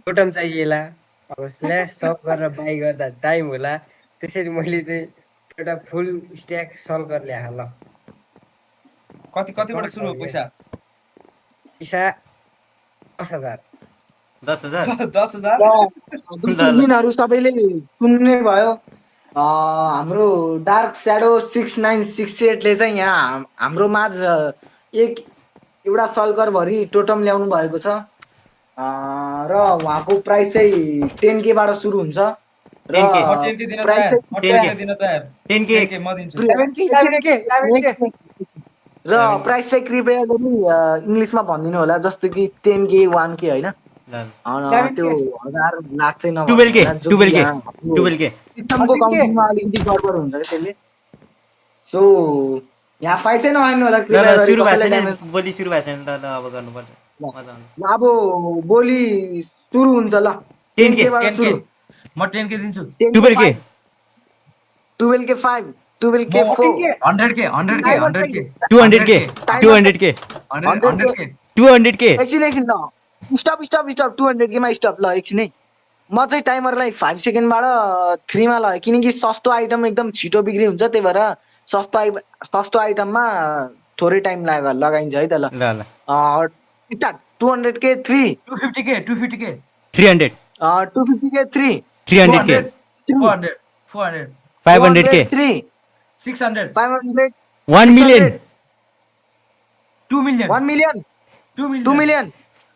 totem चाहिएला अब slash solve गरेर by गर्दा टाइम होला त्यसरी मैले चाहिँ एउटा फुल स्ट्याक सल्भ गरेर ल्याएँ ल कतिबाट सुरु हो पैसा पैसा 10,000 10,000 10,000 दिनहरू सबैले सुन्ने भयो हाम्रो डार्क स्याडो 6968 ले चाहिँ यहाँ हाम्रो माझ एउटा सल्कर भरि टोटम ल्याउनु भएको छ र उहाँको प्राइस चाहिँ 10K बाट सुरु हुन्छ र 10K प्राइस 10K म दिन्छु 11K र प्राइस चाहिँ कृपया गरी इङ्ग्लिसमा भनिदिनु होला जस्तो कि 10K 1K होइन त्यो 1000 लाख चाहिँ नभन्नु 12K सिस्टमको काउन्टिङमा अलिकति गडबड हुन्छ क्या त्यसले सो यहाँ फाइट चाहिँ नहान्नु होला कृपया गरी सुरु कसैलाई भएको damage- छैन बोली सुरु भएको छैन ल अब गर्नुपर्छ मजा आउँछ अब बोली सुरु हुन्छ ल 10K 10K बाट सुरु म 10K दिन्छु 12K 12K 5 12K 4 100K 200K 200K एकछिन ल स्टप 200K मा स्टप ल एकछिनै म चाहिँ टाइमरलाई 5 सेकेन्डबाट 3 मा लगाएँ किनकि सस्तो आइटम एकदम छिटो बिक्री हुन्छ त्यही भएर सस्तो आइटममा थोरै टाइम लगाइन्छ है त ल ल start 200K 3 250K 300 250K 3 300K 400 400 500K 3 600 500 1 million 2 million 1 million 2 million 2 million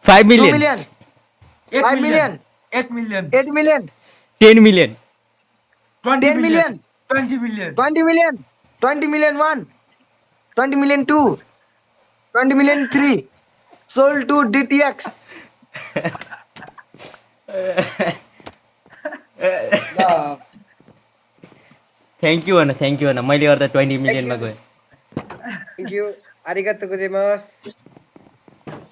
5 2 million million 8 5 million 8 million 8 million 10 million 20 10 million 20 million 20 million 20 million 1 20 million 2 20 million 3 sold to DTX thank you भन मैले गर्दा 20 मिलियनमा गएँ थ्याङ्क यू आरिगातो गोजाइमास